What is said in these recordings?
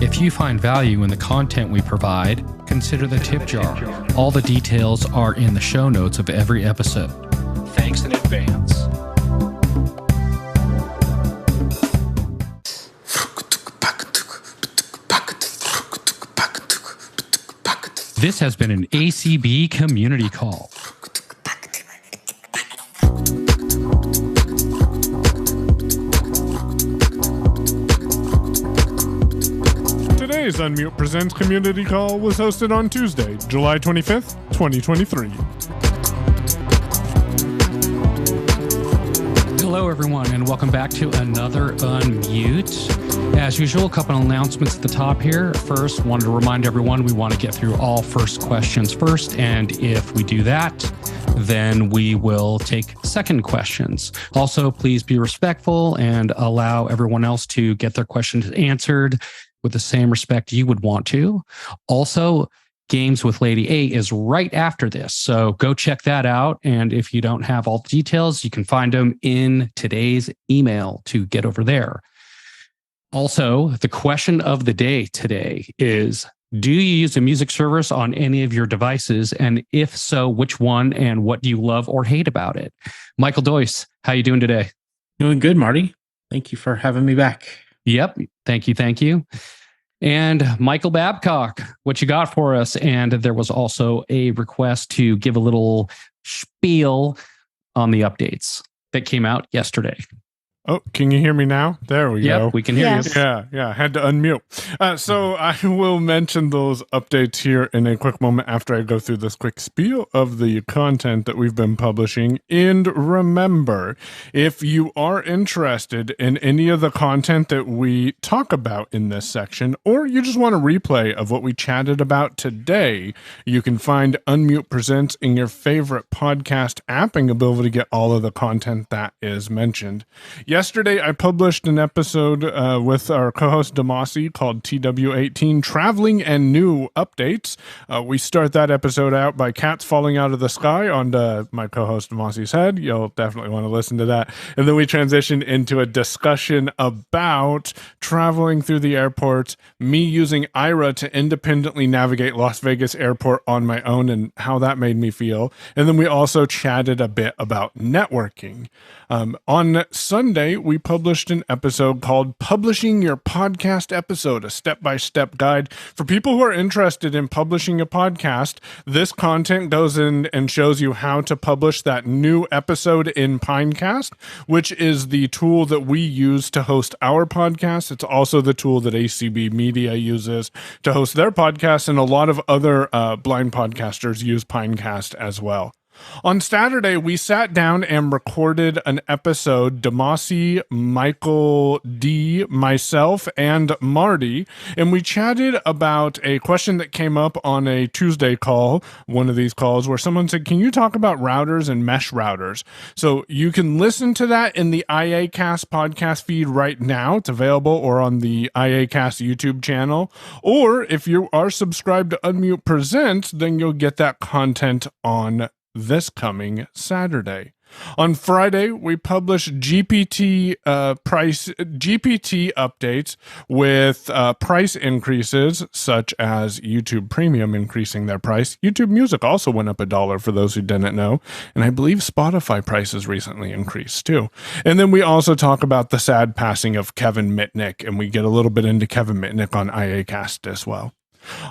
If you find value in the content we provide, consider the tip jar. All the details are in the show notes of every episode. Thanks in advance. This has been an ACB community call. Today's Unmute Presents Community Call was hosted on Tuesday, July 25th, 2023. Hello, everyone, and welcome back to another Unmute. As usual, a couple of announcements at the top here. First, wanted to remind everyone we want to get through all first questions first, and if we do that, then we will take second questions. Also, please be respectful and allow everyone else to get their questions answered with the same respect you would want to. Also, Games with Lady A is right after this, so go check that out. And if you don't have all the details, you can find them in today's email to get over there. Also, the question of the day today is, do you use a music service on any of your devices? And if so, which one and what do you love or hate about it? Michael Doyce, how you doing today? Doing good, Marty. Thank you for having me back. Yep. Thank you. And Michael Babcock, what you got for us? And there was also a request to give a little spiel on the updates that came out yesterday. Oh, can you hear me now? There we go. Yep, we can hear you. Yeah, had to unmute. So I will mention those updates here in a quick moment after I go through this quick spiel of the content that we've been publishing. And remember, if you are interested in any of the content that we talk about in this section, or you just want a replay of what we chatted about today, you can find Unmute Presents in your favorite podcast app, and you'll be able to get all of the content that is mentioned. Yesterday, I published an episode with our co-host Damasi called TW18 Traveling and New Updates. We start that episode out by cats falling out of the sky onto my co-host Damasi's head. You'll definitely want to listen to that. And then we transition into a discussion about traveling through the airport, me using Ira to independently navigate Las Vegas airport on my own and how that made me feel. And then we also chatted a bit about networking. On Sunday, we published an episode called Publishing Your Podcast Episode, a step-by-step guide for people who are interested in publishing a podcast. This content goes in and shows you how to publish that new episode in Pinecast, which is the tool that we use to host our podcast. It's also the tool that ACB Media uses to host their podcast, and a lot of other blind podcasters use Pinecast as well. On Saturday, we sat down and recorded an episode, Damasi, Michael D, myself, and Marty, and we chatted about a question that came up on a Tuesday call, one of these calls, where someone said, can you talk about routers and mesh routers? So you can listen to that in the IACast podcast feed right now. It's available or on the IACast YouTube channel. Or if you are subscribed to Unmute Presents, then you'll get that content on this coming Saturday. On Friday, we published GPT updates with price increases, such as YouTube Premium increasing their price. YouTube Music also went up $1 for those who didn't know, and I believe Spotify prices recently increased too. And then we also talk about the sad passing of Kevin Mitnick, and we get a little bit into Kevin Mitnick on IACast as well.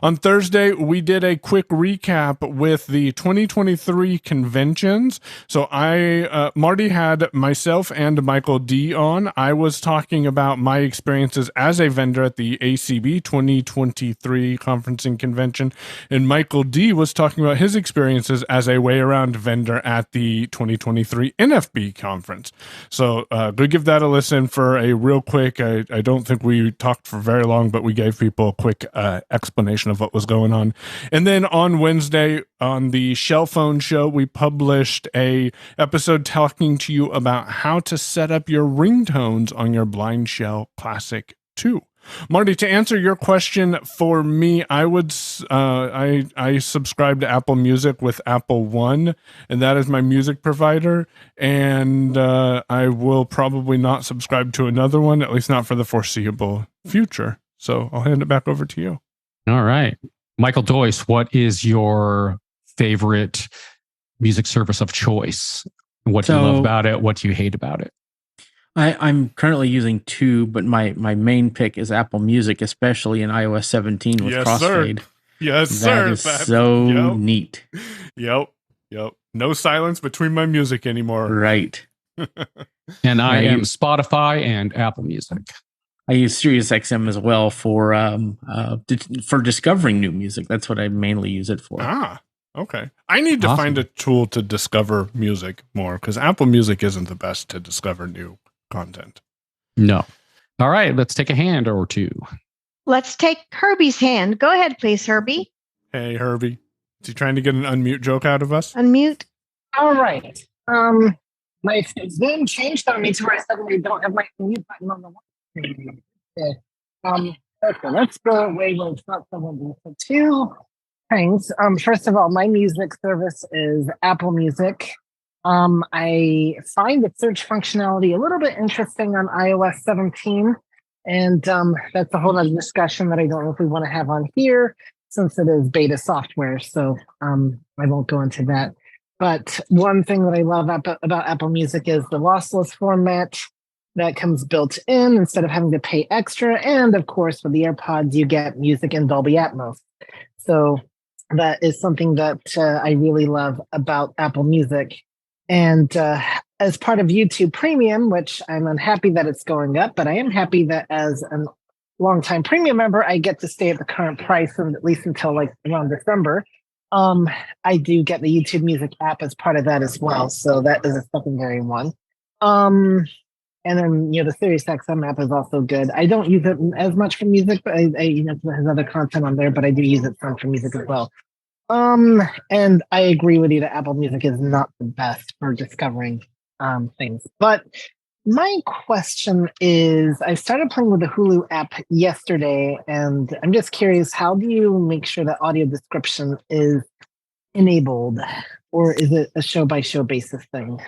On Thursday, we did a quick recap with the 2023 conventions. So Marty had myself and Michael D on. I was talking about my experiences as a vendor at the ACB 2023 conferencing convention, and Michael D was talking about his experiences as a way-around vendor at the 2023 NFB conference. So go give that a listen for a real quick, I don't think we talked for very long, but we gave people a quick explanation of what was going on. And then on Wednesday, on the Shell Phone Show, we published a episode talking to you about how to set up your ringtones on your Blind Shell Classic 2. Marty, to answer your question for me, I would I subscribe to Apple Music with Apple One, and that is my music provider. And I will probably not subscribe to another one, at least not for the foreseeable future. So I'll hand it back over to you. All right. Michael Doyce, what is your favorite music service of choice? What do you love about it? What do you hate about it? I'm currently using 2, but my main pick is Apple Music, especially in iOS 17 with crossfade. Sir. Yes, sir. That is so neat. Yep. No silence between my music anymore. Right. And I am Spotify and Apple Music. I use SiriusXM as well for discovering new music. That's what I mainly use it for. Okay. I need to find a tool to discover music more because Apple Music isn't the best to discover new content. No. All right. Let's take a hand or two. Let's take Herbie's hand. Go ahead, please, Herbie. Hey, Herbie. Is he trying to get an unmute joke out of us? Unmute. All right. My Zoom changed on me to where I suddenly don't have my mute button on the one. Okay, let's go away when it's not someone. So 2 things. First of all, my music service is Apple Music. I find the search functionality a little bit interesting on iOS 17. And that's a whole other discussion that I don't know if we want to have on here since it is beta software. So I won't go into that. But one thing that I love about Apple Music is the lossless format that comes built in instead of having to pay extra. And of course, with the AirPods, you get music in Dolby Atmos. So that is something that I really love about Apple Music. And as part of YouTube Premium, which I'm unhappy that it's going up, but I am happy that as a longtime premium member, I get to stay at the current price, and at least until like around December. I do get the YouTube Music app as part of that as well. So that is a secondary one. And then, the SiriusXM app is also good. I don't use it as much for music, but it has other content on there, but I do use it some for music as well. And I agree with you that Apple Music is not the best for discovering things. But my question is, I started playing with the Hulu app yesterday, and I'm just curious, how do you make sure that audio description is enabled, or is it a show-by-show basis thing?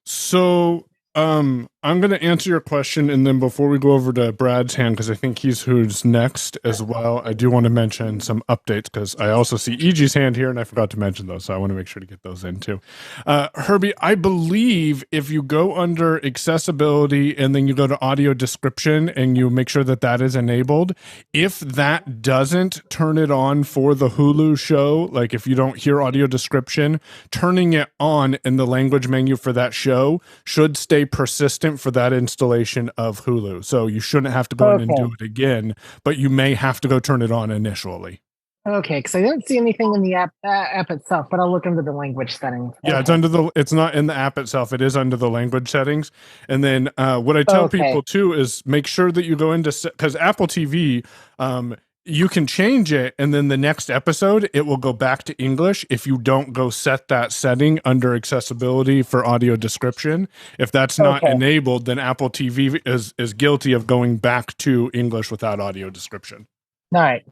So I'm going to answer your question, and then before we go over to Brad's hand, because I think he's who's next as well, I do want to mention some updates, because I also see EG's hand here, and I forgot to mention those, so I want to make sure to get those in too. Herbie, I believe if you go under accessibility and then you go to audio description and you make sure that that is enabled, if that doesn't turn it on for the Hulu show, like if you don't hear audio description, turning it on in the language menu for that show should stay persistent for that installation of Hulu. So you shouldn't have to go in and do it again, but you may have to go turn it on initially. Okay, because I don't see anything in the app itself, but I'll look under the language settings. Yeah, it's not in the app itself. It is under the language settings. And then what I tell people too is make sure that you go into, because Apple TV, you can change it, and then the next episode, it will go back to English if you don't go set that setting under accessibility for audio description. If that's not enabled, then Apple TV is guilty of going back to English without audio description. All right.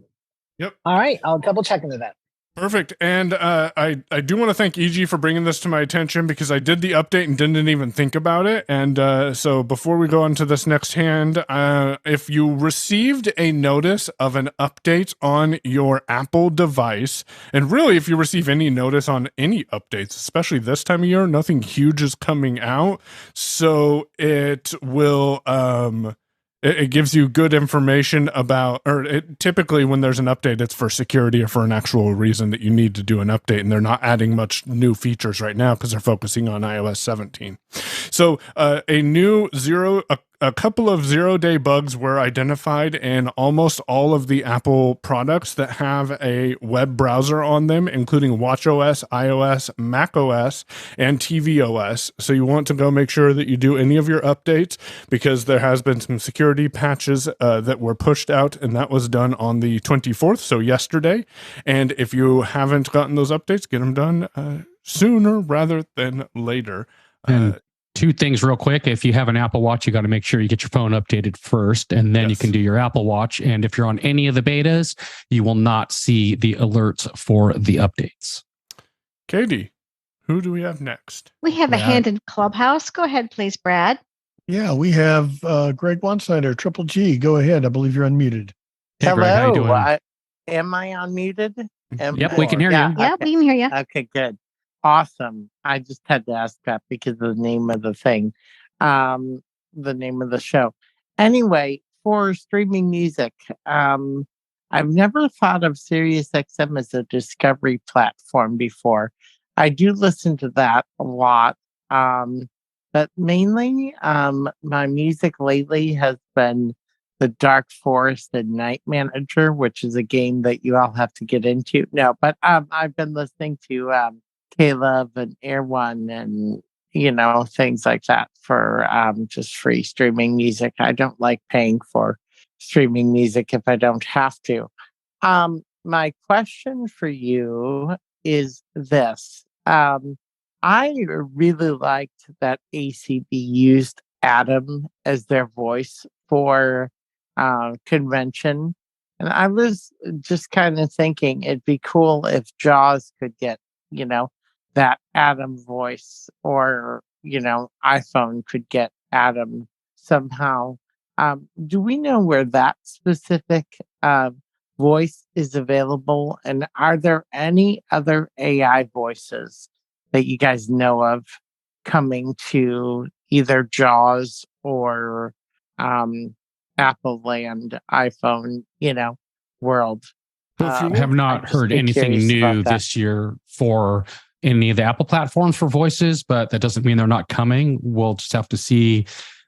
Yep. All right. I'll double check into that. Perfect. And I do want to thank EG for bringing this to my attention, because I did the update and didn't even think about it. And so before we go on to this next hand, if you received a notice of an update on your Apple device, and really if you receive any notice on any updates, especially this time of year, nothing huge is coming out. So it will... It gives you good information about, typically when there's an update, it's for security or for an actual reason that you need to do an update, and they're not adding much new features right now because they're focusing on iOS 17. So a couple of 0-day bugs were identified in almost all of the Apple products that have a web browser on them, including watchOS, iOS, macOS, and tvOS. So you want to go make sure that you do any of your updates, because there has been some security patches that were pushed out, and that was done on the 24th, so yesterday. And if you haven't gotten those updates, get them done sooner rather than later. Two things real quick. If you have an Apple Watch, you got to make sure you get your phone updated first, and then you can do your Apple Watch. And if you're on any of the betas, you will not see the alerts for the updates. Katie, who do we have next? We have a hand in Clubhouse. Go ahead, please, Brad. Yeah, we have Greg Wansnyder, Triple G. Go ahead. I believe you're unmuted. Hey, Greg, how you Hello. doing? Am I unmuted? Yep, we can hear Yeah. you. Yeah, we can hear you. Okay, good. Awesome. I just had to ask that because of the name of the thing, um, the name of the show. Anyway, for streaming music, I've never thought of SiriusXM as a discovery platform before. I do listen to that a lot, but mainly my music lately has been the Dark Forest and Night Manager, which is a game that you all have to get into. No, but I've been listening to Caleb and Air One and things like that for just free streaming music. I don't like paying for streaming music if I don't have to. My question for you is this. I really liked that ACB used Adam as their voice for convention. And I was just kind of thinking it'd be cool if Jaws could get, that Adam voice, or, iPhone could get Adam somehow. Do we know where that specific voice is available? And are there any other AI voices that you guys know of coming to either Jaws or Apple Land, iPhone, world? So if you Have want, not I'd just heard be anything curious new about that. this year for any of the Apple platforms for voices, but that doesn't mean they're not coming. We'll just have to see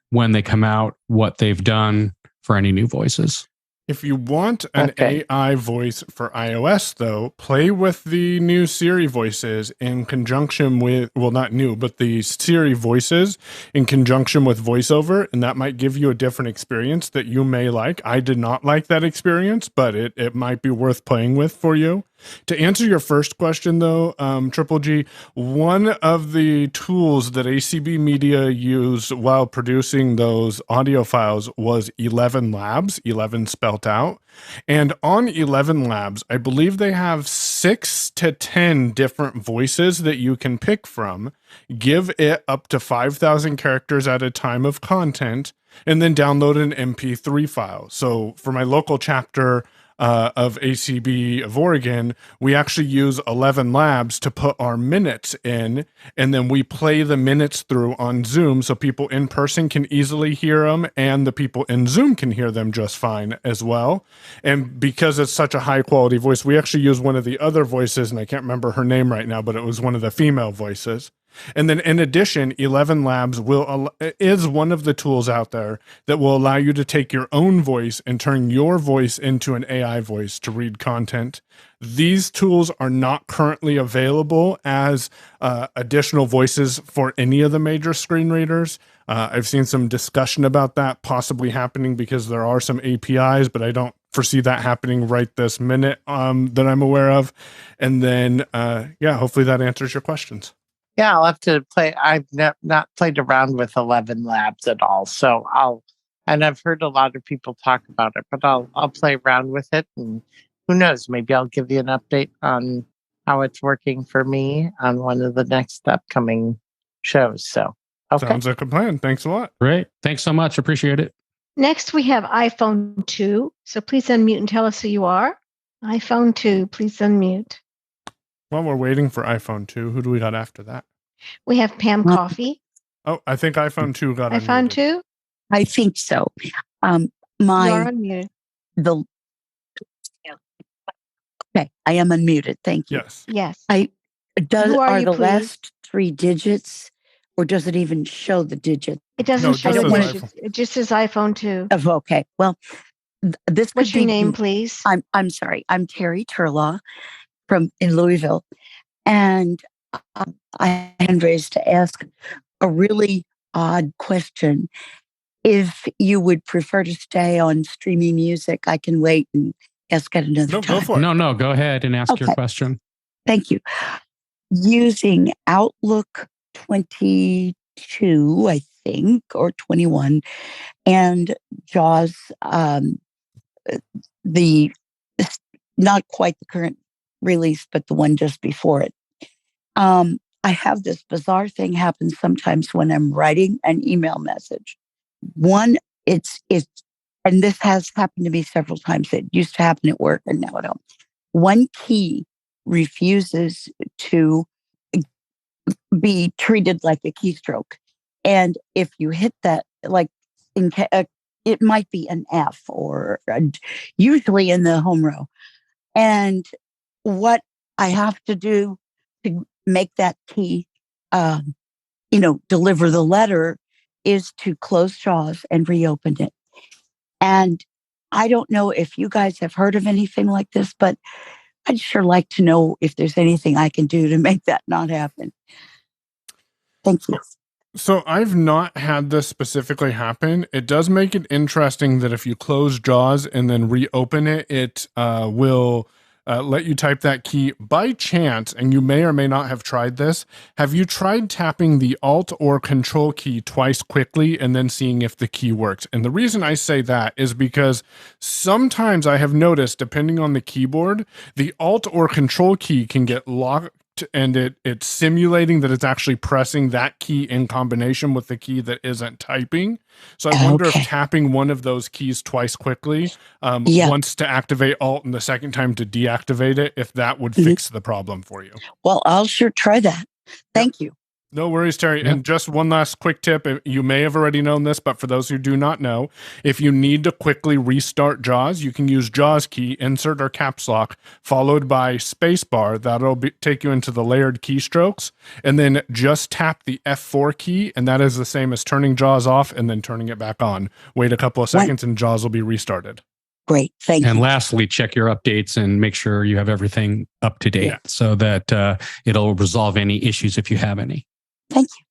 when they come out what they've done for any new voices. if you want an Okay. AI voice for iOS, though, play with the new Siri voices in conjunction with, well, not new, but the Siri voices in conjunction with VoiceOver, and that might give you a different experience that you may like. I did not like that experience, but it might be worth playing with for you. To answer your first question, though, Triple G, one of the tools that ACB Media used while producing those audio files was 11 Labs, 11 spelt out. And on 11 Labs, I believe they have 6 to 10 different voices that you can pick from, give it up to 5,000 characters at a time of content, and then download an MP3 file. So for my local chapter, of ACB of Oregon, we actually use 11 Labs to put our minutes in, and then we play the minutes through on Zoom so people in person can easily hear them, and the people in Zoom can hear them just fine as well. And because it's such a high quality voice, we actually use one of the other voices, and I can't remember her name right now, but it was one of the female voices. And then in addition, 11 Labs is one of the tools out there that will allow you to take your own voice and turn your voice into an AI voice to read content. These tools are not currently available as additional voices for any of the major screen readers. I've seen some discussion about that possibly happening because there are some APIs, but I don't foresee that happening right this minute that I'm aware of. And then, hopefully that answers your questions. Yeah, I'll have to play. I've not played around with 11 Labs at all, so and I've heard a lot of people talk about it, but I'll play around with it, and who knows, maybe I'll give you an update on how it's working for me on one of the next upcoming shows. So, okay. Sounds like a plan. Thanks a lot. Great. Thanks so much. Appreciate it. Next, we have iPhone 2. So please unmute and tell us who you are. iPhone 2, please unmute. While we're waiting for iPhone 2, who do we got after that? We have Pam Coffee. Oh, I think iPhone 2 got iPhone unmuted. 2, I think so. you are My unmuted. the okay, I am unmuted. Thank you. Yes. Yes. Are are you, the please? last 3 digits, or does it even show the digit? It doesn't No, show just the says digits. It just says iPhone 2. Of okay, well, this What's could your be. name, please? I'm sorry. I'm Terry Turlaw in Louisville, and I had hand raised to ask a really odd question. If you would prefer to stay on streaming music, I can wait and ask at another No, time. go for it. No, go ahead and ask your Okay. question. Thank you. Using Outlook 22, I think, or 21, and JAWS, the not quite the current release, but the one just before it. I have this bizarre thing happen sometimes when I'm writing an email message. One, it's and this has happened to me several times. It used to happen at work and now at home. One key refuses to be treated like a keystroke. And if you hit that, like it might be an F or usually in the home row. And what I have to do to make that key, deliver the letter is to close JAWS and reopen it. And I don't know if you guys have heard of anything like this, but I'd sure like to know if there's anything I can do to make that not happen. Thank you. So I've not had this specifically happen. It does make it interesting that if you close JAWS and then reopen it, it will let you type that key by chance, and you may or may not have tried this. Have you tried tapping the Alt or Control key twice quickly and then seeing if the key works? And the reason I say that is because sometimes I have noticed, depending on the keyboard, the Alt or Control key can get locked and it's simulating that it's actually pressing that key in combination with the key that isn't typing. So I wonder if tapping one of those keys twice quickly, once to activate Alt and the second time to deactivate it, if that would fix the problem for you. Well, I'll sure try that. Thank you. No worries, Terry. And just one last quick tip. You may have already known this, but for those who do not know, if you need to quickly restart JAWS, you can use JAWS key, insert or caps lock, followed by spacebar. That'll take you into the layered keystrokes. And then just tap the F4 key, and that is the same as turning JAWS off and then turning it back on. Wait a couple of seconds and JAWS will be restarted. Great. Thank you. And lastly, check your updates and make sure you have everything up to date so that it'll resolve any issues if you have any. Thank you.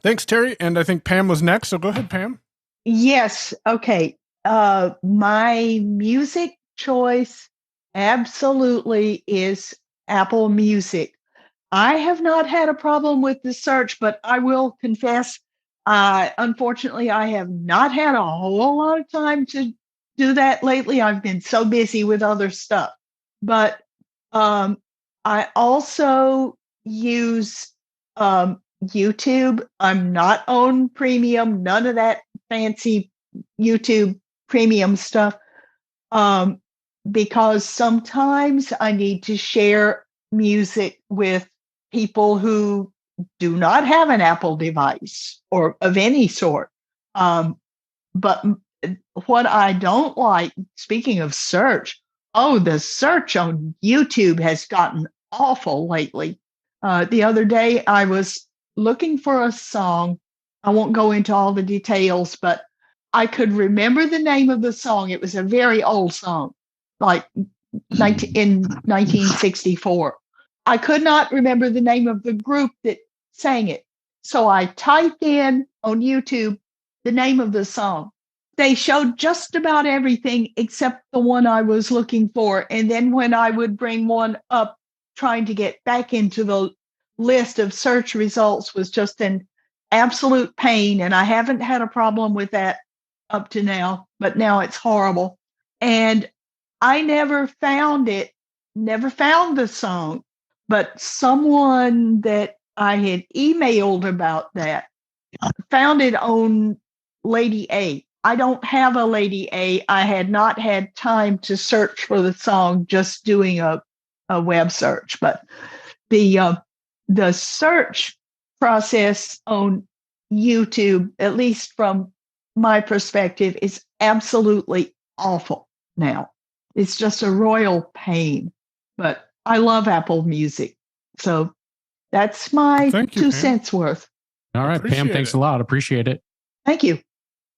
Thanks, Terry. And I think Pam was next. So go ahead, Pam. Yes. Okay. My music choice absolutely is Apple Music. I have not had a problem with the search, but I will confess, unfortunately, I have not had a whole lot of time to do that lately. I've been so busy with other stuff. But I also use YouTube. I'm not on premium, none of that fancy YouTube premium stuff, because sometimes I need to share music with people who do not have an Apple device or of any sort. But what I don't like, speaking of search, the search on YouTube has gotten awful lately. The other day I was looking for a song. I won't go into all the details, but I could remember the name of the song. It was a very old song, like in 1964. I could not remember the name of the group that sang it. So I typed in on YouTube the name of the song. They showed just about everything except the one I was looking for. And then when I would bring one up, trying to get back into the list of search results was just an absolute pain. And I haven't had a problem with that up to now, but now it's horrible. And I never found the song, but someone that I had emailed about that found it on Lady A. I don't have a Lady A. I had not had time to search for the song, just doing a web search, but the search process on YouTube, at least from my perspective, is absolutely awful now. It's just a royal pain, but I love Apple Music. So that's my 2 cents worth. All right, Pam, thanks a lot. Appreciate it. Thank you.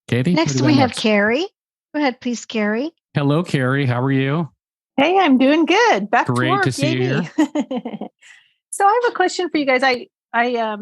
Katie? Next we have Carrie. Go ahead, please, Carrie. Hello, Carrie. How are you? Hey, I'm doing good. Back Great to work. To see you here. So I have a question for you guys. I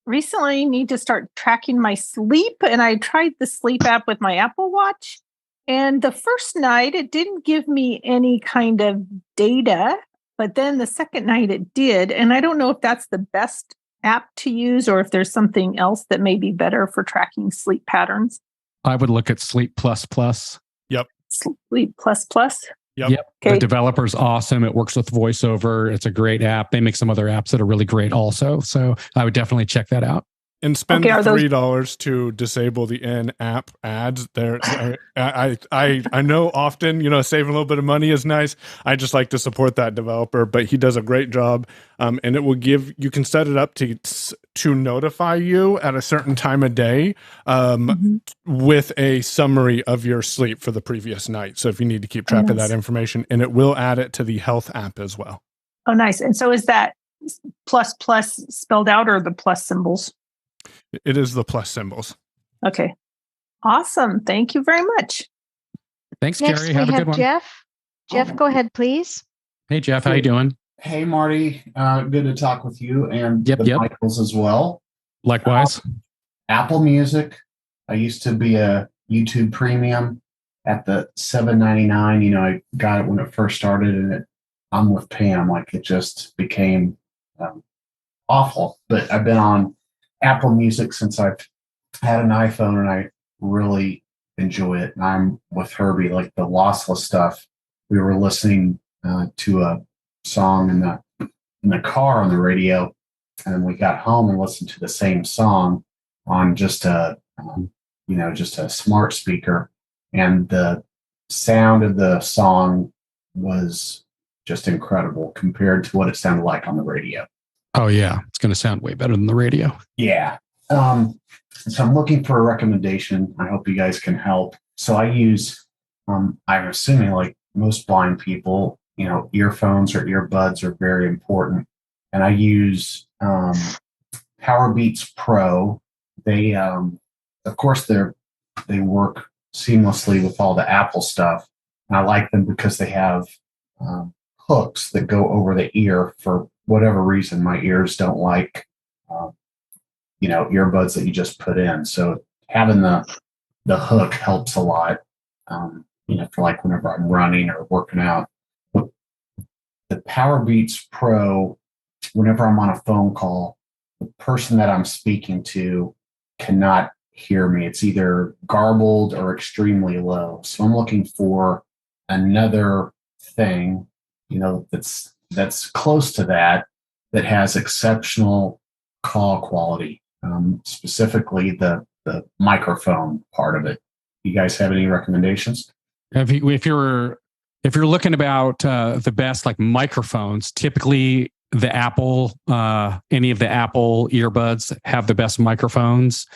recently need to start tracking my sleep, and I tried the sleep app with my Apple Watch. And the first night, it didn't give me any kind of data, but then the second night it did. And I don't know if that's the best app to use or if there's something else that may be better for tracking sleep patterns. I would look at Sleep Plus Plus. Yep. Sleep Plus Plus. Yep. Okay. The developer's awesome. It works with VoiceOver. It's a great app. They make some other apps that are really great also. So I would definitely check that out. And spend Okay, are those- $3 to disable the in-app ads. There, I know often, saving a little bit of money is nice. I just like to support that developer, but he does a great job. And it will you can set it up to notify you at a certain time of day, with a summary of your sleep for the previous night. So if you need to keep track of that information, and it will add it to the health app as well. Oh, nice. And so is that plus spelled out, or the plus symbols? It is the plus symbols. Okay. Awesome. Thank you very much. Thanks, Next, Jerry. we Have a have good one. Jeff. Jeff, go ahead, please. Hey, Jeff. How you doing? Hey, Marty. Good to talk with you and Yep. Michaels as well. Likewise. Apple Music. I used to be a YouTube Premium at the $7.99. I got it when it first started, and I'm with Pam. Like, it just became awful. But I've been on Apple Music since I've had an iPhone, and I really enjoy it. And I'm with Herbie, like the lossless stuff. We were listening to a song in the car on the radio, and we got home and listened to the same song on just a smart speaker, and the sound of the song was just incredible compared to what it sounded like on the radio. Oh, yeah. It's going to sound way better than the radio. Yeah. So I'm looking for a recommendation. I hope you guys can help. So I use, I'm assuming like most blind people, earphones or earbuds are very important. And I use Powerbeats Pro. They, of course, they work seamlessly with all the Apple stuff. And I like them because they have hooks that go over the ear. For whatever reason, my ears don't like earbuds that you just put in. So having the hook helps a lot, for like whenever I'm running or working out. But the Powerbeats Pro, whenever I'm on a phone call, the person that I'm speaking to cannot hear me. It's either garbled or extremely low. So I'm looking for another thing, that's close to that has exceptional call quality, specifically the microphone part of it. You guys have any recommendations? If you're looking about the best like microphones, typically the Apple, any of the Apple earbuds have the best microphones.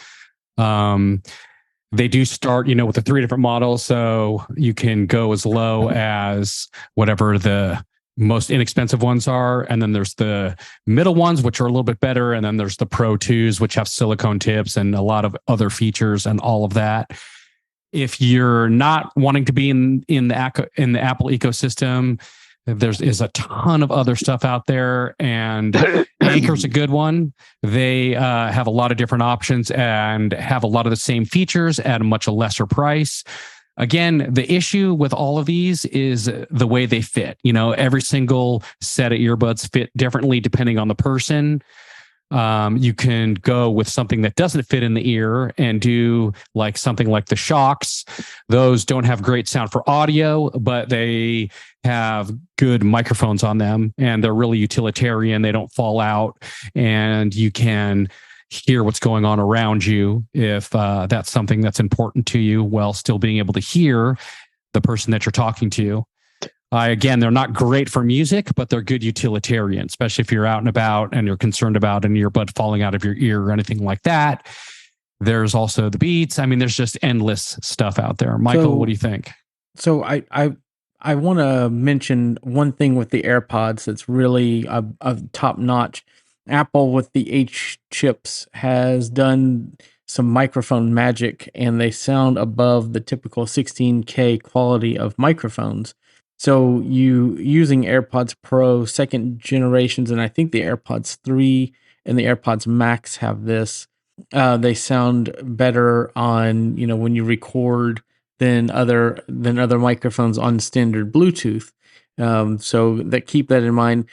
They do start, with the 3 different models, so you can go as low as whatever the most inexpensive ones are, and then there's the middle ones, which are a little bit better, and then there's the Pro 2s, which have silicone tips and a lot of other features and all of that. If you're not wanting to be in the Apple ecosystem, is a ton of other stuff out there, and Anchor's a good one. They have a lot of different options and have a lot of the same features at a much lesser price. Again, the issue with all of these is the way they fit. Every single set of earbuds fit differently depending on the person. You can go with something that doesn't fit in the ear and do like something like the Shocks. Those don't have great sound for audio, but they have good microphones on them, and they're really utilitarian. They don't fall out, and you can hear what's going on around you if that's something that's important to you, while still being able to hear the person that you're talking to. Again, they're not great for music, but they're good utilitarian, especially if you're out and about and you're concerned about an earbud falling out of your ear or anything like that. There's also the Beats. I mean, there's just endless stuff out there. Michael, what do you think? So I want to mention one thing with the AirPods that's really a top notch. Apple with the H chips has done some microphone magic, and they sound above the typical 16K quality of microphones. So you using AirPods Pro second generations, and I think the AirPods 3 and the AirPods Max have this. They sound better on, when you record than other microphones on standard Bluetooth. So that keep that in mind.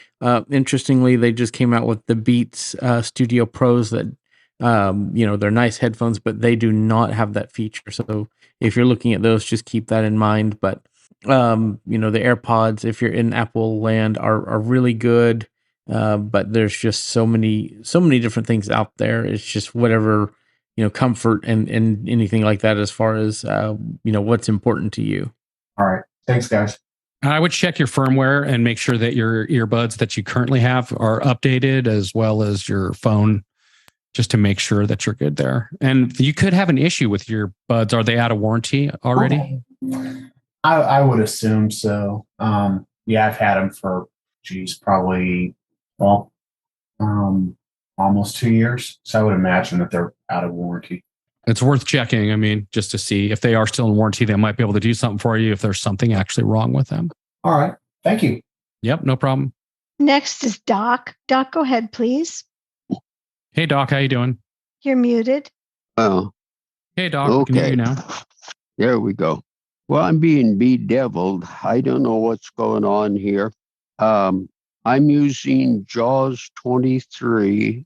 Interestingly, they just came out with the Beats Studio Pros that, they're nice headphones, but they do not have that feature. So if you're looking at those, just keep that in mind. But the AirPods, if you're in Apple land, are really good. But there's just so many different things out there. It's just whatever, comfort and anything like that as far as, what's important to you. All right. Thanks, guys. I would check your firmware and make sure that your earbuds that you currently have are updated, as well as your phone, just to make sure that you're good there. And you could have an issue with your buds. Are they out of warranty already? I would assume so. Yeah, I've had them for, probably, almost 2 years. So I would imagine that they're out of warranty. It's worth checking. I mean, just to see if they are still in warranty, they might be able to do something for you if there's something actually wrong with them. All right. Thank you. Yep, no problem. Next is Doc. Doc, go ahead, please. Hey, Doc, how you doing? You're muted. Oh, Hey, Doc, we can hear okay. you now. There we go. Well, I'm being bedeviled. I don't know what's going on here. I'm using JAWS 23,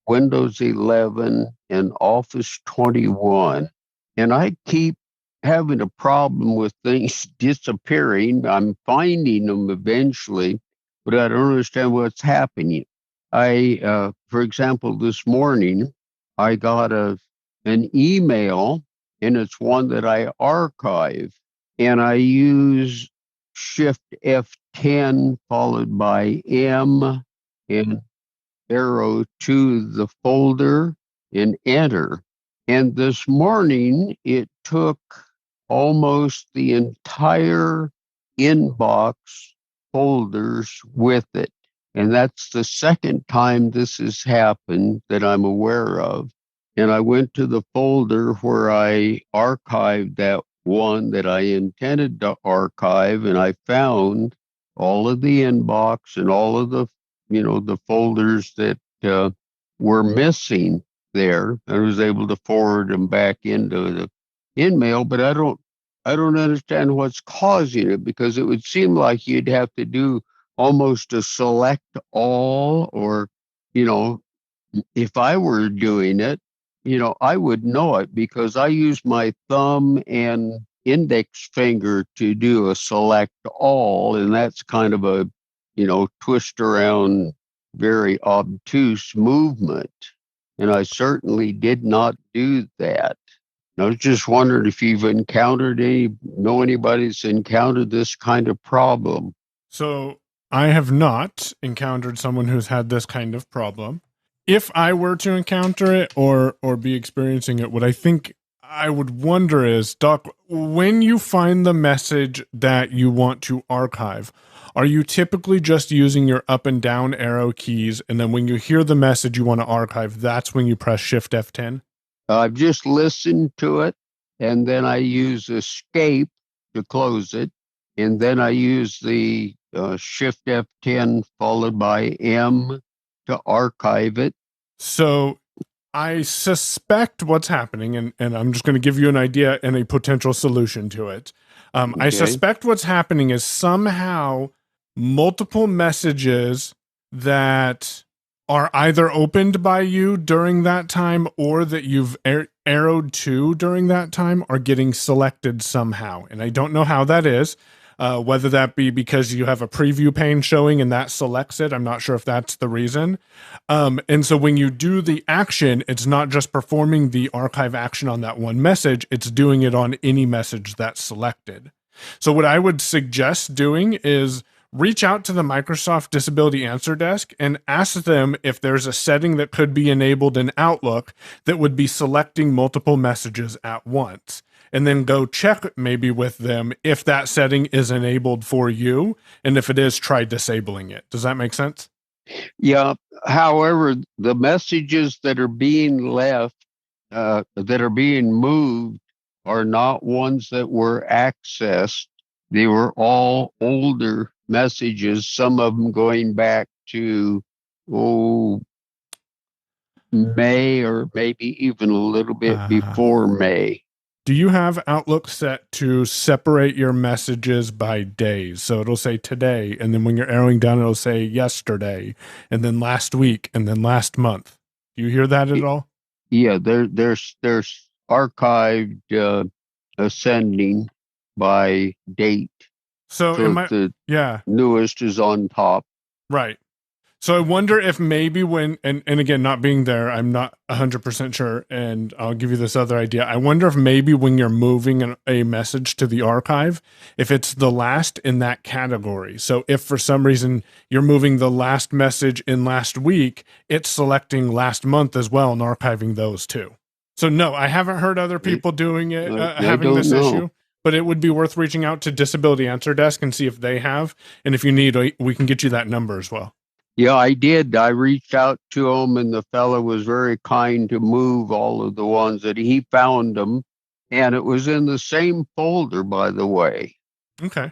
Windows 11, and Office 21, and I keep having a problem with things disappearing. I'm finding them eventually, but I don't understand what's happening. For example, this morning, I got an email, and it's one that I archive, and I use Shift F10 followed by M and arrow to the folder and enter. And this morning, it took almost the entire inbox folders with it. And that's the second time this has happened that I'm aware of. And I went to the folder where I archived that one that I intended to archive, and I found all of the inbox and all of the folders that were missing there. I was able to forward them back into the InMail, but I don't understand what's causing it, because it would seem like you'd have to do almost a select all, or, if I were doing it, I would know it, because I use my thumb and index finger to do a select all, and that's kind of a, twist around, very obtuse movement. And I certainly did not do that. I was just wondering if you've know anybody that's encountered this kind of problem. So I have not encountered someone who's had this kind of problem. If I were to encounter it or be experiencing it, what I think I would wonder is, Doc, when you find the message that you want to archive, are you typically just using your up and down arrow keys, and then when you hear the message you want to archive, that's when you press Shift F10? I've just listened to it, and then I use escape to close it, and then I use the Shift F10 followed by M to archive it. So I suspect what's happening, and I'm just going to give you an idea and a potential solution to it. Okay. I suspect what's happening is somehow multiple messages that are either opened by you during that time or that you've arrowed to during that time are getting selected somehow. And I don't know how that is. Whether that be because you have a preview pane showing and that selects it. I'm not sure if that's the reason. And so when you do the action, it's not just performing the archive action on that one message, it's doing it on any message that's selected. So what I would suggest doing is reach out to the Microsoft Disability Answer Desk and ask them if there's a setting that could be enabled in Outlook that would be selecting multiple messages at once. And then go check maybe with them if that setting is enabled for you. And if it is, try disabling it. Does that make sense? Yeah. However, the messages that are being left, that are being moved, are not ones that were accessed. They were all older messages, some of them going back to, May, or maybe even a little bit before May. Do you have Outlook set to separate your messages by days? So it'll say today, and then when you're arrowing down, it'll say yesterday, and then last week, and then last month. Do you hear that at all? Yeah, there's archived ascending by date. So the newest is on top. Right. So I wonder if maybe when, and again, not being there, I'm not 100% sure, and I'll give you this other idea. I wonder if maybe when you're moving a message to the archive, if it's the last in that category. So if for some reason you're moving the last message in last week, it's selecting last month as well and archiving those too. So no, I haven't heard other people doing it, having this issue, but it would be worth reaching out to Disability Answer Desk and see if they have, and if you need, we can get you that number as well. Yeah, I did. I reached out to him, and the fellow was very kind to move all of the ones that he found them, and it was in the same folder, by the way. Okay.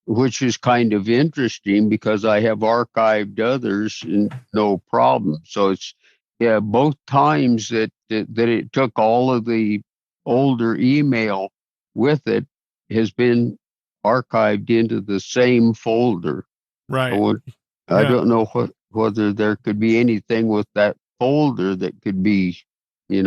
Which is kind of interesting because I have archived others and no problem. So it's both times that it took all of the older email with it has been archived into the same folder. Right. I don't know whether there could be anything with that folder that could be, I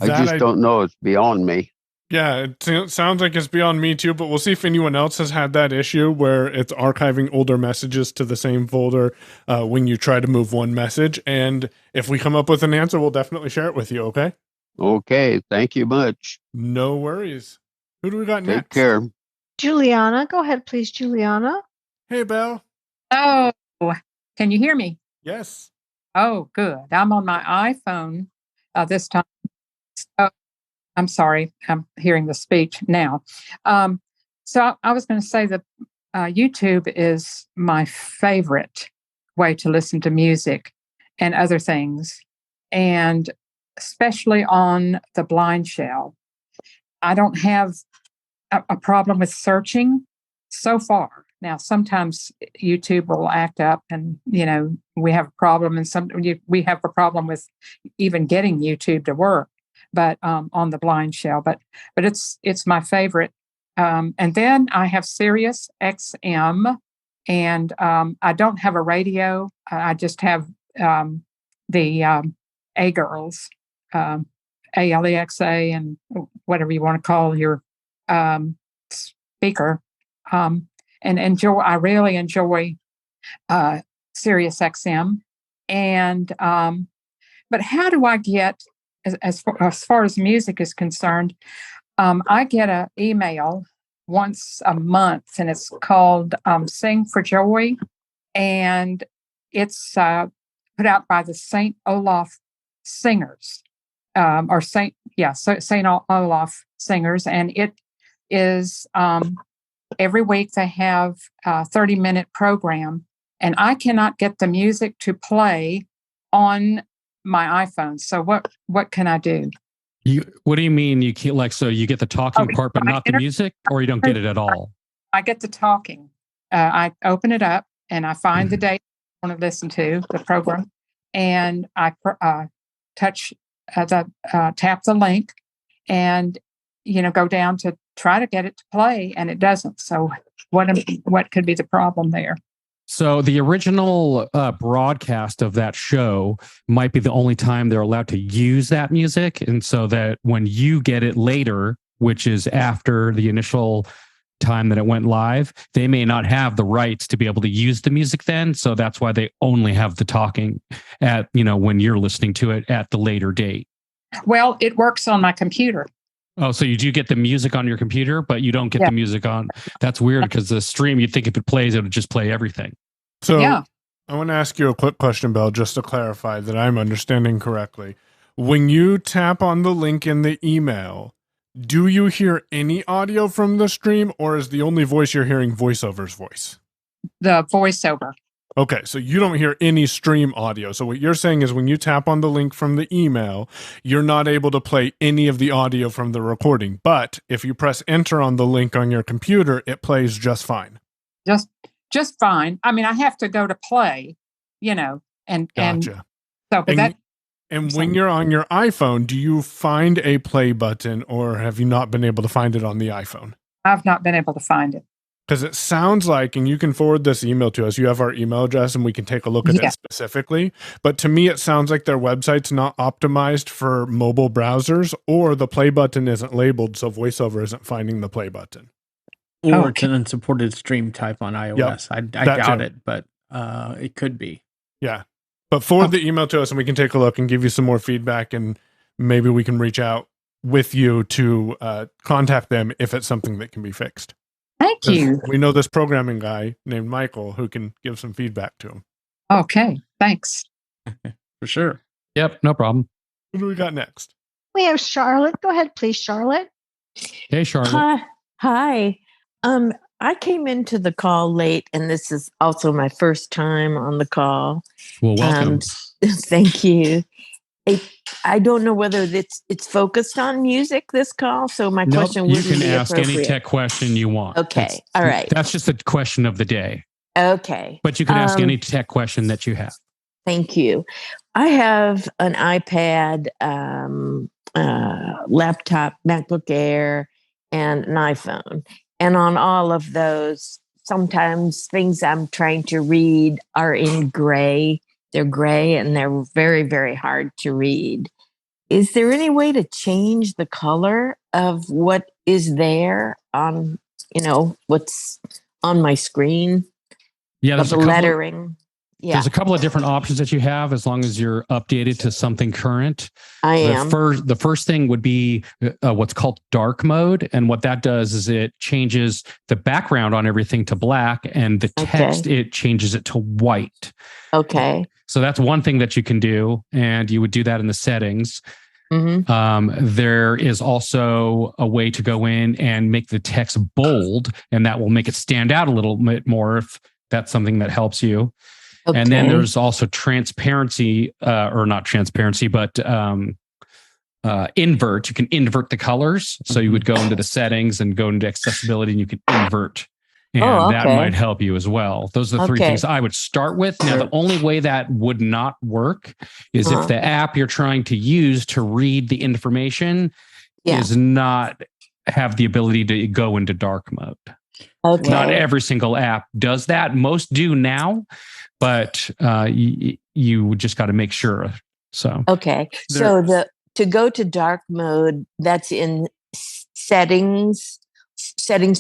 just don't know. It's beyond me. Yeah, it sounds like it's beyond me too, but we'll see if anyone else has had that issue where it's archiving older messages to the same folder when you try to move one message. And if we come up with an answer, we'll definitely share it with you, okay? Okay, thank you much. No worries. Who do we got next? Take care. Juliana, go ahead, please, Juliana. Hey, Belle. Oh, can you hear me? Yes. Oh, good. I'm on my iPhone this time. So, I'm sorry. I'm hearing the speech now. So I was going to say that YouTube is my favorite way to listen to music and other things, and especially on the blind shell. I don't have a problem with searching so far. Now, sometimes YouTube will act up and, we have a problem, and we have a problem with even getting YouTube to work, but on the blind shell, but it's my favorite. And then I have Sirius XM, and I don't have a radio. I just have the A Girls, ALEXA, and whatever you want to call your speaker. And I really enjoy Sirius XM. And but how do I get, as far as music is concerned, I get an email once a month, and it's called Sing for Joy, and it's put out by the St. Olaf Singers, or St. Olaf Singers, and it is every week they have a 30-minute program, and I cannot get the music to play on my iPhone. So what can I do? What do you mean you can't, so you get the talking part but not the music, or you don't get it at all? I get the talking. I open it up and I find the day I want to listen to the program, and I tap the link and go down to try to get it to play, and it doesn't. So what could be the problem there? So the original broadcast of that show might be the only time they're allowed to use that music. And so that when you get it later, which is after the initial time that it went live, they may not have the rights to be able to use the music then. So that's why they only have the talking at, when you're listening to it at the later date. Well, it works on my computer. Oh, so you do get the music on your computer, but you don't get the music on. That's weird, because the stream, you'd think if it plays, it would just play everything. So I want to ask you a quick question, Belle, just to clarify that I'm understanding correctly. When you tap on the link in the email, do you hear any audio from the stream, or is the only voice you're hearing VoiceOver's voice? The VoiceOver. Okay, so you don't hear any stream audio. So what you're saying is when you tap on the link from the email, you're not able to play any of the audio from the recording. But if you press enter on the link on your computer, it plays just fine. Just fine. I mean, I have to go to play, and Gotcha. And when you're on your iPhone, do you find a play button, or have you not been able to find it on the iPhone? I've not been able to find it. Because it sounds like, and you can forward this email to us, you have our email address and we can take a look at it specifically. But to me, it sounds like their website's not optimized for mobile browsers, or the play button isn't labeled, so VoiceOver isn't finding the play button. Or it's an unsupported stream type on iOS. I doubt it, but it could be. Yeah. But forward the email to us and we can take a look and give you some more feedback, and maybe we can reach out with you to contact them if it's something that can be fixed. Thank you. We know this programming guy named Michael who can give some feedback to him. Okay, thanks. For sure. Yep, no problem. What do we got next? We have Charlotte. Go ahead, please, Charlotte. Hey, Charlotte. Hi. I came into the call late, and this is also my first time on the call. Well, welcome. Thank you. I don't know whether it's focused on music, this call, so my question you wouldn't can be ask any appropriate. tech question you want. Okay, all right. That's just the question of the day. Okay. But you can ask any tech question that you have. Thank you. I have an iPad, laptop, MacBook Air, and an iPhone. And on all of those, sometimes things I'm trying to read are in gray. They're gray and they're very, very hard to read. Is there any way to change the color of what is there on, what's on my screen? Yeah, there's the lettering. There's a couple of different options that you have as long as you're updated to something current. I am. The first thing would be what's called dark mode. And what that does is it changes the background on everything to black, and the text, it changes it to white. Okay. So that's one thing that you can do. And you would do that in the settings. Mm-hmm. There is also a way to go in and make the text bold, and that will make it stand out a little bit more if that's something that helps you. Okay. And then there's also transparency, or not transparency, but invert. You can invert the colors. So you would go into the settings and go into accessibility, and you can invert. And that might help you as well. Those are the three things I would start with. Now, the only way that would not work is if the app you're trying to use to read the information is not have the ability to go into dark mode. Okay. Not every single app does that. Most do now, but you just got to make sure. So so to go to dark mode, that's in settings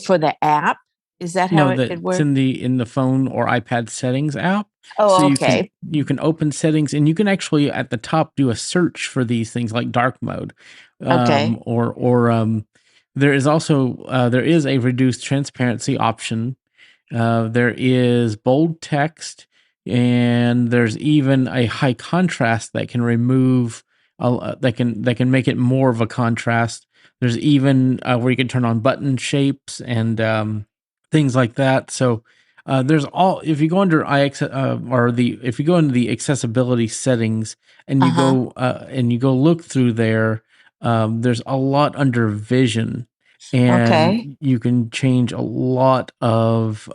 for the app. Is that how it works? It's in the phone or iPad settings app. Oh, so you can open settings, and you can actually at the top do a search for these things like dark mode. There is also there is a reduced transparency option. There is bold text, and there's even a high contrast that can remove that can make it more of a contrast. There's even where you can turn on button shapes and things like that. So there's if you go under if you go into the accessibility settings and you go look through there, there's a lot under vision, and you can change a lot of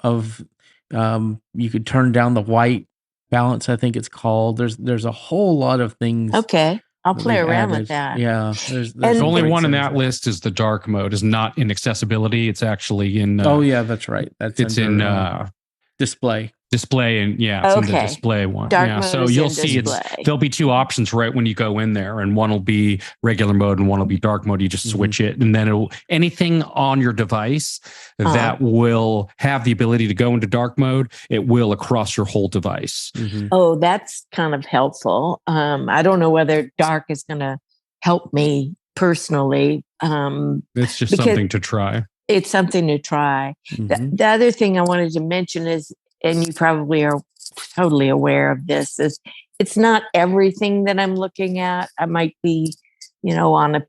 you could turn down the white balance, I think it's called. There's a whole lot of things. Okay. I'll play around with that. Yeah. There's only one in that list is the dark mode. Is not in accessibility. It's actually in. That's right. It's in display. Display and it's in the display one. Dark mode so is you'll in see display. there'll be two options right when you go in there, and one will be regular mode and one will be dark mode. You just switch it, and then anything on your device that will have the ability to go into dark mode, it will across your whole device. Oh, that's kind of helpful. I don't know whether dark is going to help me personally. It's just something to try. It's something to try. The other thing I wanted to mention is, and you probably are totally aware of this, is it's not everything that I'm looking at. I might be, on a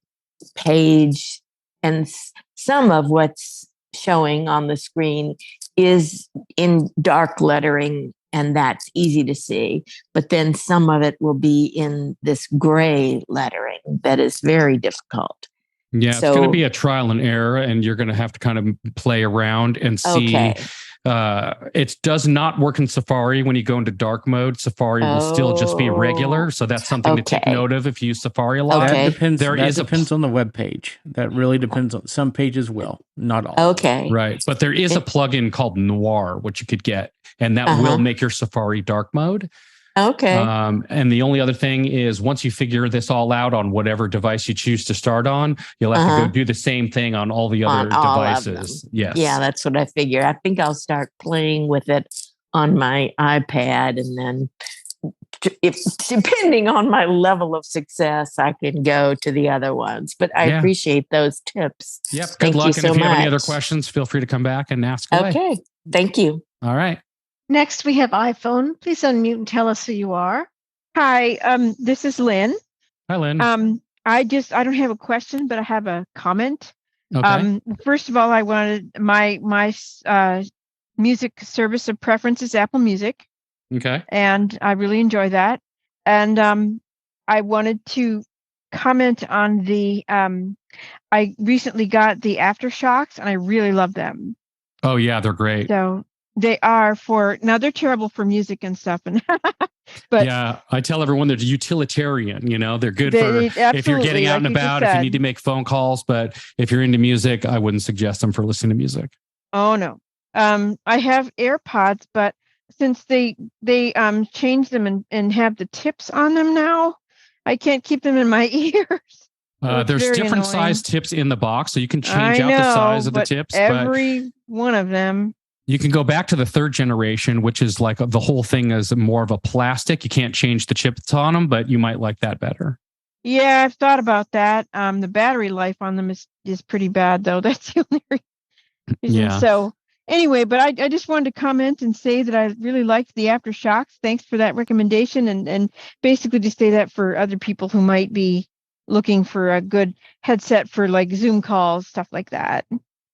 page, and some of what's showing on the screen is in dark lettering, and that's easy to see. But then some of it will be in this gray lettering that is very difficult. Yeah, it's going to be a trial and error, and you're going to have to kind of play around and see. It does not work in Safari when you go into dark mode. Safari will still just be regular, so that's something to take note of if you use Safari a lot. That depends on the web page. That really depends on some pages will, not all. Okay, right, but there is a plugin called Noir which you could get, and that will make your Safari dark mode. Okay. And the only other thing is, once you figure this all out on whatever device you choose to start on, you'll have to go do the same thing on all the other devices. Yes. Yeah, that's what I figure. I think I'll start playing with it on my iPad, and then if depending on my level of success, I can go to the other ones. But I appreciate those tips. Yep. Good Thank luck. You and so if you have any much. other questions, feel free to come back and ask away. Okay. Thank you. All right. Next, we have iPhone. Please unmute and tell us who you are. Hi, this is Lynn. Hi, Lynn. I don't have a question, but I have a comment. Okay. First of all, I wanted my music service of preference is Apple Music. Okay. And I really enjoy that. And I wanted to comment on the I recently got the Aftershocks, and I really love them. Oh yeah, they're great. So they are now they're terrible for music and stuff, and but yeah, I tell everyone they're utilitarian. They're good for if you're getting out and about, if you need to make phone calls. But if you're into music, I wouldn't suggest them for listening to music. Oh no, I have AirPods, but since they changed them and have the tips on them now, I can't keep them in my ears. There's different size tips in the box, so you can change out the size of the tips. Every one of them. You can go back to the third generation, which is like the whole thing is more of a plastic. You can't change the chips on them, but you might like that better. Yeah, I've thought about that. The battery life on them is pretty bad, though. That's the only reason. Yeah. So anyway, but I just wanted to comment and say that I really liked the Aftershocks. Thanks for that recommendation, and basically to say that for other people who might be looking for a good headset for like Zoom calls, stuff like that.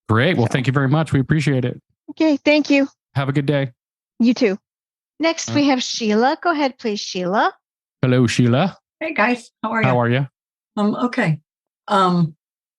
Great. Well, thank you very much. We appreciate it. Okay. Thank you. Have a good day. You too. Next, we have Sheila. Go ahead, please, Sheila. Hello, Sheila. Hey guys, how are you? How are you? Okay.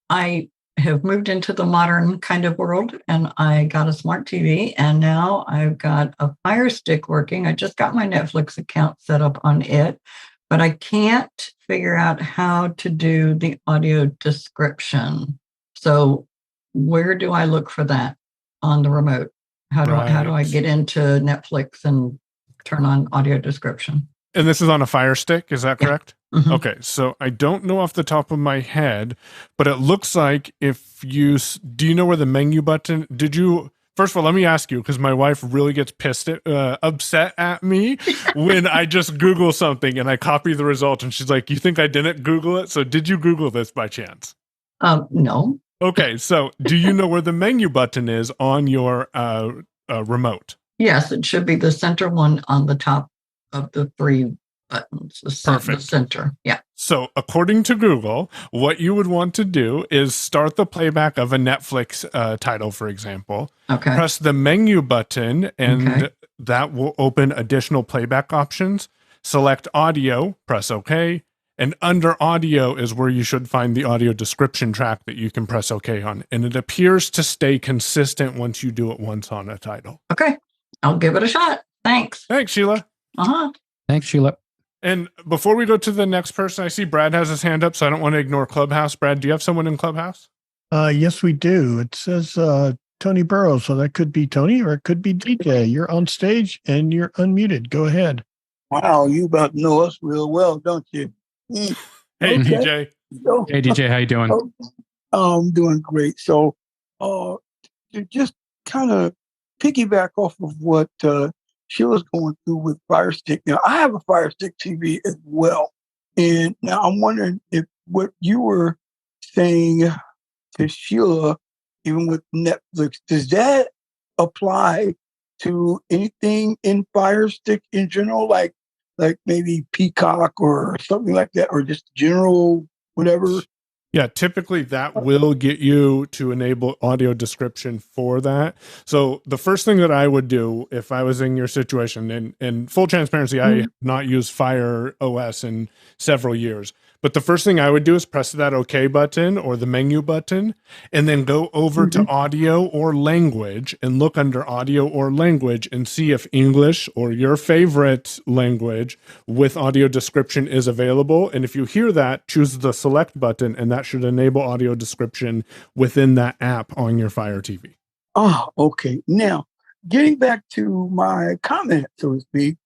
I have moved into the modern kind of world, and I got a smart TV, and now I've got a Fire Stick working. I just got my Netflix account set up on it, but I can't figure out how to do the audio description. So where do I look for that on the remote? How do I get into Netflix and turn on audio description? And this is on a Fire Stick, is that correct? Mm-hmm. Okay, so I don't know off the top of my head, but it looks like if you do you know where the menu button? First of all, let me ask you, because my wife really gets upset at me when I just Google something and I copy the result, and she's like, "You think I didn't Google it? So did you Google this by chance?" No. Okay, so do you know where the menu button is on your remote? Yes, it should be the center one on the top of the three buttons. Perfect. The center. Yeah. So according to Google, what you would want to do is start the playback of a Netflix title, for example. Okay. Press the menu button, and that will open additional playback options. Select audio, press OK. And under audio is where you should find the audio description track that you can press OK on. And it appears to stay consistent once you do it once on a title. Okay. I'll give it a shot. Thanks. Thanks, Sheila. Uh-huh. Thanks, Sheila. And before we go to the next person, I see Brad has his hand up, so I don't want to ignore Clubhouse. Brad, do you have someone in Clubhouse? Yes, we do. It says Tony Burrows, so that could be Tony or it could be DJ. You're on stage and you're unmuted. Go ahead. Wow, you about to know us real well, don't you? Hey, DJ. So, hey, DJ, how you doing? I'm doing great. So, to just kind of piggyback off of what Sheila's going through with Fire Stick. Now, I have a Fire Stick TV as well. And now I'm wondering if what you were saying to Sheila, even with Netflix, does that apply to anything in Fire Stick in general, like maybe Peacock or something like that, or just general whatever? Yeah, typically that will get you to enable audio description for that. So the first thing that I would do if I was in your situation, and full transparency, I have not used Fire OS in several years, but the first thing I would do is press that OK button or the menu button, and then go over to audio or language and look under audio or language and see if English or your favorite language with audio description is available. And if you hear that, choose the select button, and that should enable audio description within that app on your Fire TV. Oh, okay. Now, getting back to my comment, so to speak,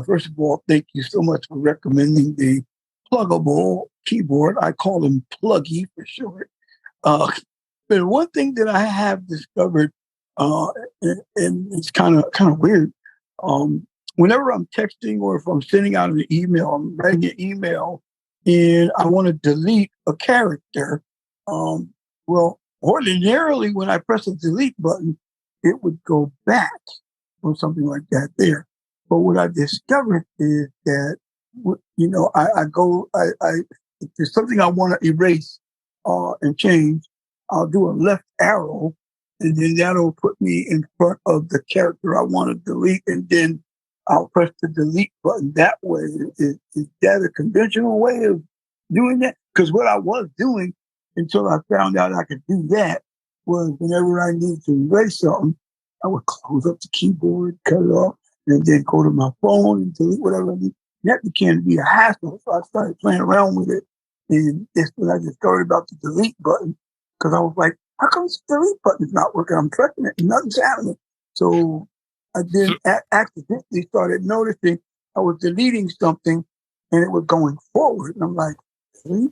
first of all, thank you so much for recommending the pluggable keyboard. I call them Pluggy for short. But one thing that I have discovered, and it's kind of weird, whenever I'm texting or if I'm sending out an email, I'm writing an email and I want to delete a character. Well, ordinarily, when I press the delete button, it would go back or something like that there. But what I discovered is that, if there's something I want to erase and change, I'll do a left arrow and then that'll put me in front of the character I want to delete, and then I'll press the delete button that way. Is that a conventional way of doing that? Because what I was doing until I found out I could do that was whenever I needed to erase something, I would close up the keyboard, cut it off, and then go to my phone and delete whatever I need. That began to be a hassle, so I started playing around with it. And that's when I discovered about the delete button, because I was like, how come the delete button is not working? I'm pressing it and nothing's happening. So I then accidentally started noticing I was deleting something and it was going forward. And I'm like, delete?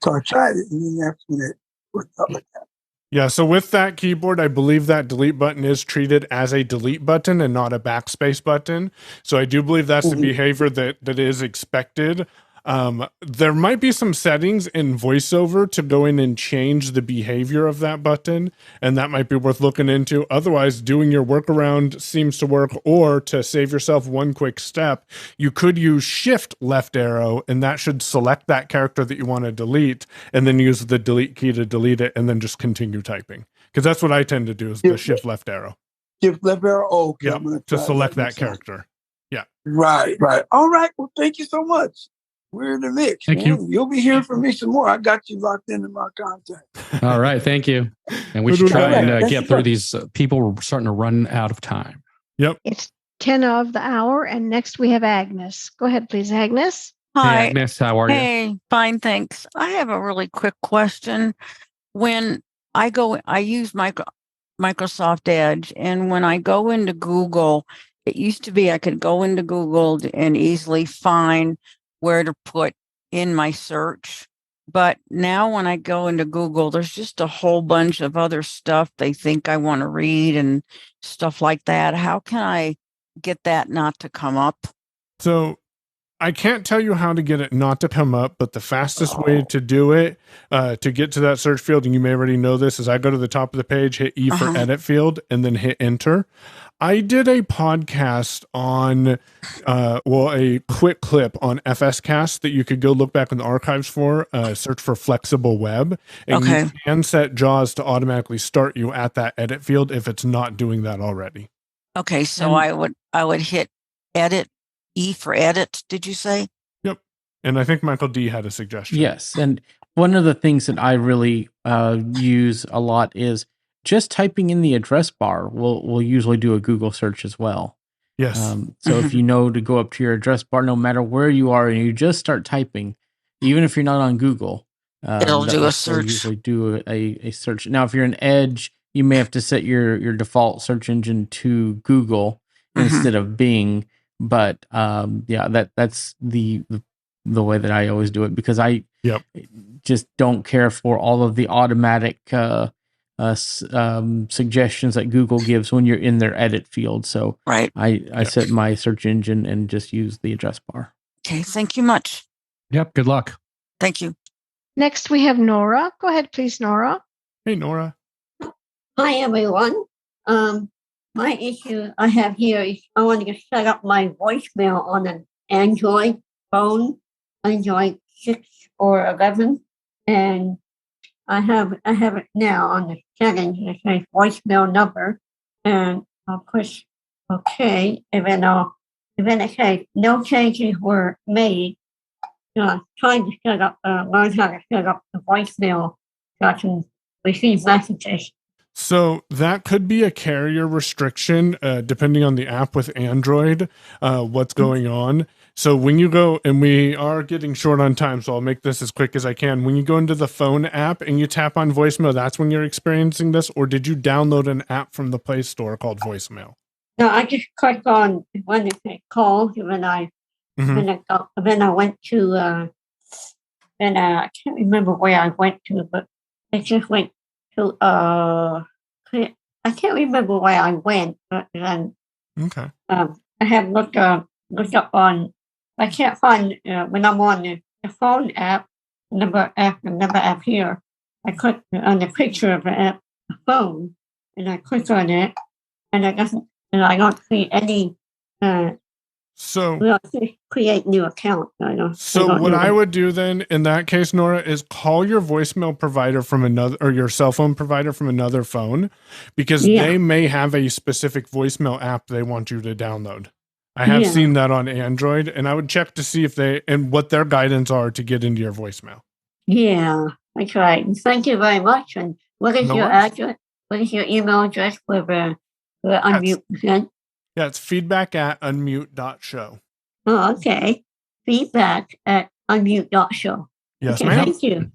So I tried it, and then that's when it worked out like that. Yeah, so with that keyboard, I believe that delete button is treated as a delete button and not a backspace button. So I do believe that's the behavior that is expected. There might be some settings in VoiceOver to go in and change the behavior of that button, and that might be worth looking into. Otherwise, doing your workaround seems to work, or to save yourself one quick step, you could use Shift left arrow, and that should select that character that you want to delete, and then use the delete key to delete it, and then just continue typing. Because that's what I tend to do, is the Shift left arrow. Shift left arrow? Oh, okay. Yeah, to select that character. Yeah. Right. All right. Well, thank you so much. We're in the mix. Thank you. You'll be hearing from me some more. I got you locked into my contact. All right. Thank you. And we should try and get through these people. We're starting to run out of time. Yep. It's 10 of the hour, and next we have Agnes. Go ahead, please, Agnes. Hi. Hey, Agnes, how are you? Hey, fine, thanks. I have a really quick question. When I use Microsoft Edge, and when I go into Google, it used to be I could go into Google and easily find where to put in my search. But now when I go into Google, there's just a whole bunch of other stuff they think I want to read and stuff like that. How can I get that not to come up? So I can't tell you how to get it not to come up, but the fastest way to do it, to get to that search field, and you may already know this, is I go to the top of the page, hit E for edit field, and then hit enter. I did a podcast on, a quick clip on FSCast that you could go look back in the archives for, search for flexible web, and you can set JAWS to automatically start you at that edit field if it's not doing that already. Okay, so I would hit edit, E for edit, did you say? Yep. And I think Michael D had a suggestion. Yes. And one of the things that I really use a lot is just typing in the address bar will usually do a Google search as well. Yes. So if you know to go up to your address bar, no matter where you are, and you just start typing, even if you're not on Google, it'll do a search. Usually do a search. Now, if you're in Edge, you may have to set your default search engine to Google instead of Bing. But that's the way that I always do it, because I just don't care for all of the automatic suggestions that Google gives when you're in their edit field. So I set my search engine and just use the address bar. Okay, thank you much. Yep, good luck. Thank you. Next we have Nora. Go ahead, please, Nora. Hey, Nora. Hi, everyone. My issue I have here is I want to set up my voicemail on an Android phone, Android 6 or 11, and I have it now on the settings. It says voicemail number, and I'll push OK, and then it says no changes were made. So I'm trying to learn how to set up the voicemail so I can receive messages. So that could be a carrier restriction, depending on the app with Android, what's going on. So when you go, and we are getting short on time, so I'll make this as quick as I can. When you go into the phone app and you tap on voicemail, that's when you're experiencing this, or did you download an app from the Play Store called Voicemail? No, I just clicked on when it said call, and then I went to, I can't remember where I went to, but it just went to, I can't remember where I went, but then, okay. and I have looked up on. I can't find when I'm on the phone app. The number app here. I click on the picture of the app, the phone, and I click on it, and I don't see any. So Create new account. I would do then in that case, Nora, is call your voicemail provider from another, or your cell phone provider from another phone, because they may have a specific voicemail app they want you to download. I have seen that on Android, and I would check to see if and what their guidance are to get into your voicemail. Yeah, that's right. Thank you very much. And what is your address? What is your email address for Unmute? Yeah, it's feedback@unmute.show. Oh, okay. Feedback@unmute.show. Yes, okay, ma'am. Thank you.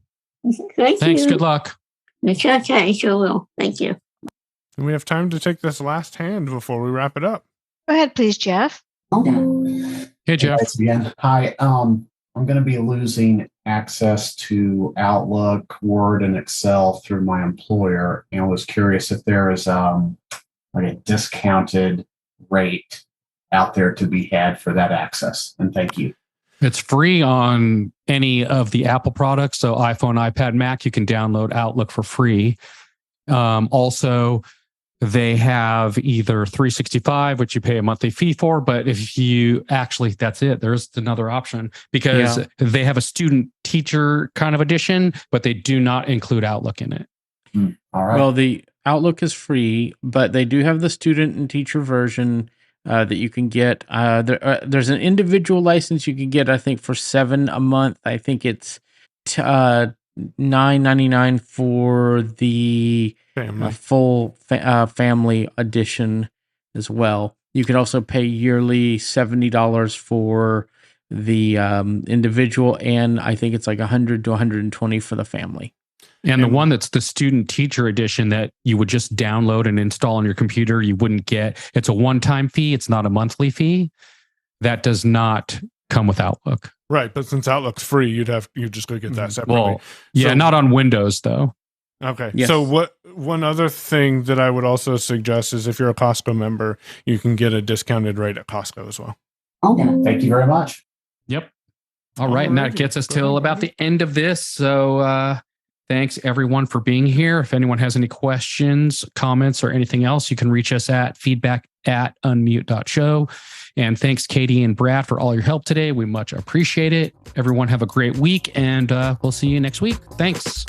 Thanks. Good luck. Okay, sure will. Thank you. And we have time to take this last hand before we wrap it up. Go ahead, please, Jeff. Hey, Jeff. Thanks again. Hi. I'm going to be losing access to Outlook, Word, and Excel through my employer, and I was curious if there is like a discounted rate out there to be had for that access. And thank you. It's free on any of the Apple products. So iPhone, iPad, Mac, you can download Outlook for free. Also, they have either 365, which you pay a monthly fee for. But if you that's it. There's another option because they have a student teacher kind of edition, but they do not include Outlook in it. All right. Well, the Outlook is free, but they do have the student and teacher version that you can get. There's an individual license you can get, I think, for $7 a month. I think it's $9.99 for the full family edition as well. You can also pay yearly $70 for the individual, and I think it's like $100 to $120 for the family. And the one that's the student teacher edition that you would just download and install on your computer, you wouldn't get. It's a one-time fee. It's not a monthly fee. That does not come with Outlook. Right, but since Outlook's free, you just go get that separately. Well, yeah, not on Windows though. Okay. Yes. So one other thing that I would also suggest is if you're a Costco member, you can get a discounted rate at Costco as well. Okay. Thank you very much. Yep. All right. And that gets us till about the end of this. So thanks everyone for being here. If anyone has any questions, comments, or anything else, you can reach us at feedback@unmute.show. And thanks, Katie and Brad, for all your help today. We much appreciate it. Everyone have a great week, and we'll see you next week. Thanks.